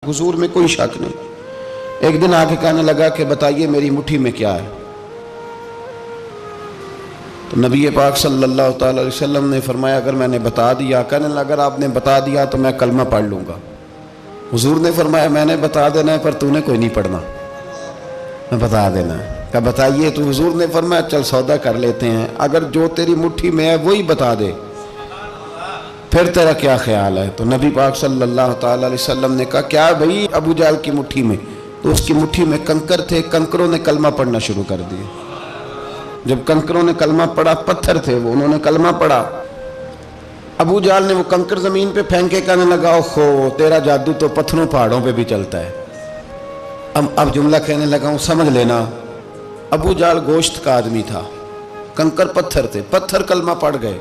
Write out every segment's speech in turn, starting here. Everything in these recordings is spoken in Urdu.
حضور میں کوئی شک نہیں۔ ایک دن آ کے کہنے لگا کہ بتائیے میری مٹھی میں کیا ہے؟ تو نبی پاک صلی اللہ تعالی علیہ وسلم نے فرمایا اگر میں نے بتا دیا، کہنے لگا اگر آپ نے بتا دیا تو میں کلمہ پڑھ لوں گا۔ حضور نے فرمایا میں نے بتا دینا ہے پر تو نے کوئی نہیں پڑھنا، میں بتا دینا ہے۔ کہا بتائیے، تو حضور نے فرمایا چل سودا کر لیتے ہیں، اگر جو تیری مٹھی میں ہے وہی بتا دے پھر تیرا کیا خیال ہے؟ تو نبی پاک صلی اللہ تعالی علیہ وسلم نے کہا کیا بھائی ابو جہل کی مٹھی میں؟ تو اس کی مٹھی میں کنکر تھے، کنکروں نے کلمہ پڑھنا شروع کر دیا۔ جب کنکروں نے کلمہ پڑھا، پتھر تھے وہ، انہوں نے کلمہ پڑھا، ابو جہل نے وہ کنکر زمین پہ پھینکے کہنے لگا اوہو تیرا جادو تو پتھروں پہاڑوں پہ بھی چلتا ہے۔ اب جملہ کہنے لگا ہوں سمجھ لینا، ابو جہل گوشت کا آدمی تھا، کنکر پتھر تھے، پتھر کلمہ پڑھ گئے۔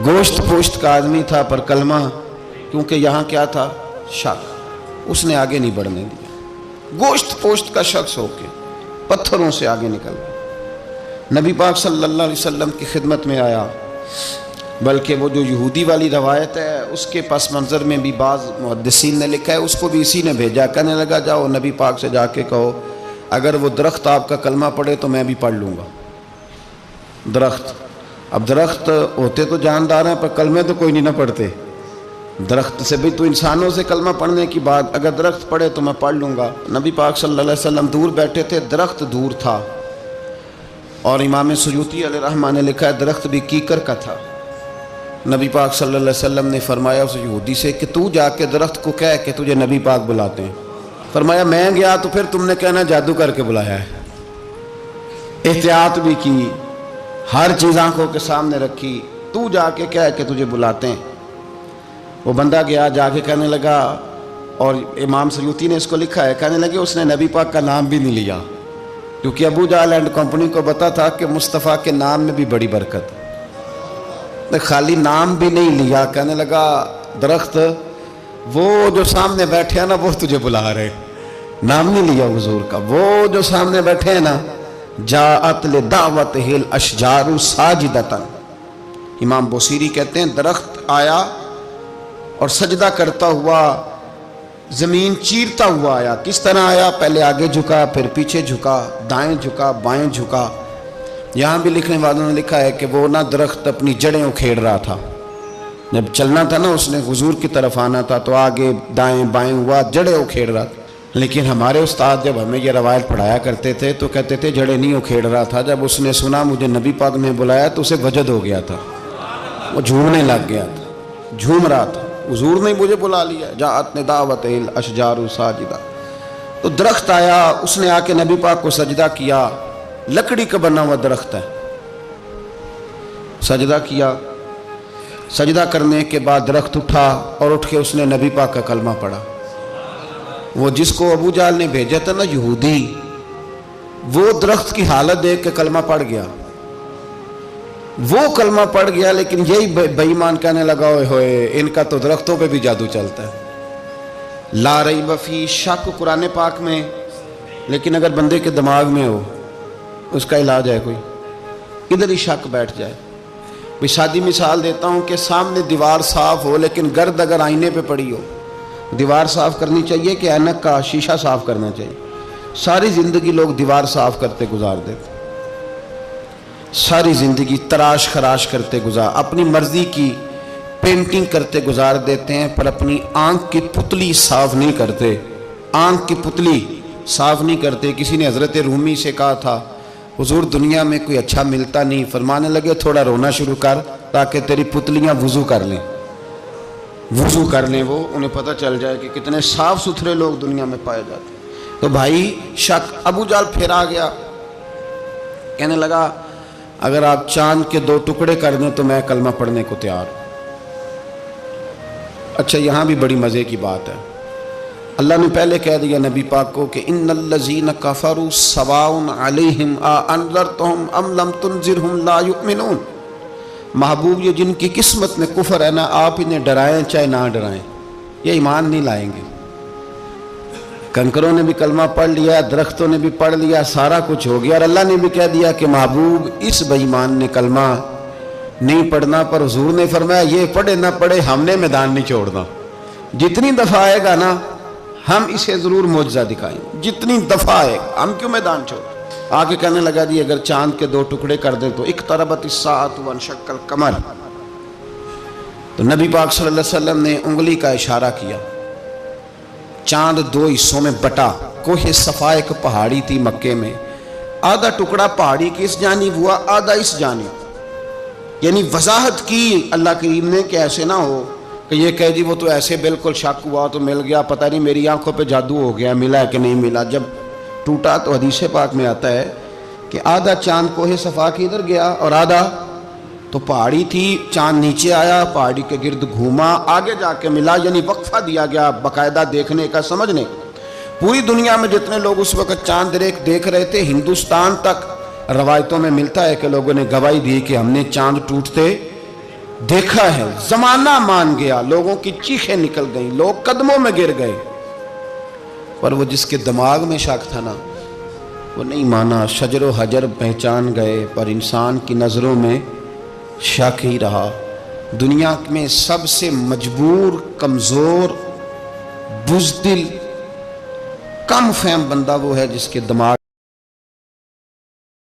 گوشت پوشت کا آدمی تھا پر کلمہ، کیونکہ یہاں کیا تھا؟ شک، اس نے آگے نہیں بڑھنے دیا۔ گوشت پوشت کا شخص ہو کے پتھروں سے آگے نکل گیا، نبی پاک صلی اللہ علیہ وسلم کی خدمت میں آیا۔ بلکہ وہ جو یہودی والی روایت ہے اس کے پس منظر میں بھی بعض محدثین نے لکھا ہے، اس کو بھی اسی نے بھیجا، کہنے لگا جاؤ نبی پاک سے جا کے کہو اگر وہ درخت آپ کا کلمہ پڑھے تو میں بھی پڑھ لوں گا۔ درخت، اب درخت ہوتے تو جاندار ہیں پر کلمے تو کوئی نہیں نہ پڑھتے، درخت سے بھی تو انسانوں سے کلمہ پڑھنے کی بات، اگر درخت پڑھے تو میں پڑھ لوں گا۔ نبی پاک صلی اللہ علیہ وسلم دور بیٹھے تھے، درخت دور تھا، اور امام سیوطی علیہ رحمہ نے لکھا ہے درخت بھی کیکر کا تھا۔ نبی پاک صلی اللہ علیہ وسلم نے فرمایا اس یہودی سے کہ تو جا کے درخت کو کہہ کہ تجھے نبی پاک بلاتے ہیں۔ فرمایا میں گیا تو پھر تم نے کہنا جادو کر کے بلایا ہے۔ احتیاط بھی کی، ہر چیز آنکھوں کے سامنے رکھی، تو جا کے کہہ کہ تجھے بلاتے ہیں۔ وہ بندہ گیا، جا کے کہنے لگا، اور امام سیوطی نے اس کو لکھا ہے، کہنے لگے اس نے نبی پاک کا نام بھی نہیں لیا، کیونکہ ابو جہل اینڈ کمپنی کو پتا تھا کہ مصطفیٰ کے نام میں بھی بڑی برکت، خالی نام بھی نہیں لیا۔ کہنے لگا درخت وہ جو سامنے بیٹھے ہیں نا وہ تجھے بلا رہے، نام نہیں لیا حضور کا، وہ جو سامنے بیٹھے ہیں نا جاءت لدعوتہ الاشجار ساجدۃ۔ امام بوصیری کہتے ہیں درخت آیا اور سجدہ کرتا ہوا، زمین چیرتا ہوا آیا۔ کس طرح آیا؟ پہلے آگے جھکا، پھر پیچھے جھکا، دائیں جھکا، بائیں جھکا۔ یہاں بھی لکھنے والوں نے لکھا ہے کہ وہ نہ درخت اپنی جڑیں اکھیڑ رہا تھا، جب چلنا تھا نا اس نے حضور کی طرف آنا تھا تو آگے دائیں بائیں ہوا، جڑیں اکھیڑ رہا تھا۔ لیکن ہمارے استاد جب ہمیں یہ روایت پڑھایا کرتے تھے تو کہتے تھے جڑیں نہیں اکھیڑ رہا تھا، جب اس نے سنا مجھے نبی پاک نے بلایا تو اسے وجد ہو گیا تھا، وہ جھومنے لگ گیا تھا، جھوم رہا تھا، حضور نے مجھے بلا لیا، جاءت لدعوتہ الاشجار ساجدۃ۔ تو درخت آیا، اس نے آ کے نبی پاک کو سجدہ کیا، لکڑی کا بنا ہوا درخت ہے، سجدہ کیا۔ سجدہ کرنے کے بعد درخت اٹھا اور اٹھ کے اس نے نبی پاک کا کلمہ پڑھا۔ وہ جس کو ابو جہل نے بھیجا تھا نا یہودی، وہ درخت کی حالت دیکھ کے کلمہ پڑھ گیا، وہ کلمہ پڑھ گیا، لیکن یہی بے ایمان کہنے لگا ہوئے ہوئے ان کا تو درختوں پہ بھی جادو چلتا ہے۔ لا ریب فی، شک قرآن پاک میں، لیکن اگر بندے کے دماغ میں ہو اس کا علاج ہے کوئی، ادھر ہی شک بیٹھ جائے۔ بھی سادی مثال دیتا ہوں کہ سامنے دیوار صاف ہو لیکن گرد اگر آئینے پہ پڑی ہو، دیوار صاف کرنی چاہیے کہ اینک کا شیشہ صاف کرنا چاہیے؟ ساری زندگی لوگ دیوار صاف کرتے گزار دیتے، ساری زندگی تراش خراش کرتے گزار، اپنی مرضی کی پینٹنگ کرتے گزار دیتے ہیں، پر اپنی آنکھ کی پتلی صاف نہیں کرتے، آنکھ کی پتلی صاف نہیں کرتے۔ کسی نے حضرت رومی سے کہا تھا حضور دنیا میں کوئی اچھا ملتا نہیں، فرمانے لگے تھوڑا رونا شروع کر تاکہ تیری پتلیاں وضو کر لیں، وضو کر لیں، وہ انہیں پتہ چل جائے کہ کتنے صاف ستھرے لوگ دنیا میں پائے جاتے ہیں۔ تو بھائی شک، ابو جہل پھر آ گیا، کہنے لگا اگر آپ چاند کے 2 ٹکڑے کر دیں تو میں کلمہ پڑھنے کو تیار ہوں۔ اچھا یہاں بھی بڑی مزے کی بات ہے، اللہ نے پہلے کہہ دیا نبی پاک کو کہ ان الذین کفروا سواء علیہم انذرتہم ام لم تنذرہم لا یؤمنون۔ محبوب یہ جن کی قسمت میں کفر ہے نا، آپ انہیں ڈرائیں چاہے نہ ڈرائیں، یہ ایمان نہیں لائیں گے۔ کنکروں نے بھی کلمہ پڑھ لیا، درختوں نے بھی پڑھ لیا، سارا کچھ ہو گیا، اور اللہ نے بھی کہہ دیا کہ محبوب اس بے ایمان نے کلمہ نہیں پڑھنا، پر حضور نے فرمایا یہ پڑھے نہ پڑھے ہم نے میدان نہیں چھوڑنا، جتنی دفعہ آئے گا نا ہم اسے ضرور معجزہ دکھائیں گے۔ جتنی دفعہ ہے، ہم کیوں میدان چھوڑ؟ آگے کہنے لگا جی اگر چاند کے 2 ٹکڑے کر دیں تو اقتربت الساعۃ وانشق القمر، تو نبی پاک صلی اللہ علیہ وسلم نے انگلی کا اشارہ کیا، چاند 2 حصوں میں بٹا۔ کوہ صفا ایک پہاڑی تھی مکے میں، آدھا ٹکڑا پہاڑی کی اس جانب ہوا، آدھا اس جانب، یعنی وضاحت کی اللہ کریم نے کہ ایسے نہ ہو کہ یہ کہہ جی وہ تو ایسے بالکل شک ہوا تو مل گیا، پتہ نہیں میری آنکھوں پہ جادو ہو گیا، ملا ہے کہ نہیں ملا۔ جب ٹوٹا تو حدیث پاک میں آتا ہے کہ آدھا چاند کوہ صفا کی ادھر گیا اور آدھا تو پہاڑی تھی، چاند نیچے آیا، پہاڑی کے گرد گھوما، آگے جا کے ملا، یعنی وقفہ دیا گیا باقاعدہ دیکھنے کا، سمجھنے کا۔ پوری دنیا میں جتنے لوگ اس وقت چاند دیکھ رہے تھے، ہندوستان تک روایتوں میں ملتا ہے کہ لوگوں نے گواہی دی کہ ہم نے چاند ٹوٹتے دیکھا ہے۔ زمانہ مان گیا، لوگوں کی چیخیں نکل گئیں، لوگ قدموں میں گر گئے، پر وہ جس کے دماغ میں شک تھا نا وہ نہیں مانا۔ شجر و حجر پہچان گئے پر انسان کی نظروں میں شک ہی رہا۔ دنیا میں سب سے مجبور، کمزور، بزدل، کم فہم بندہ وہ ہے جس کے دماغ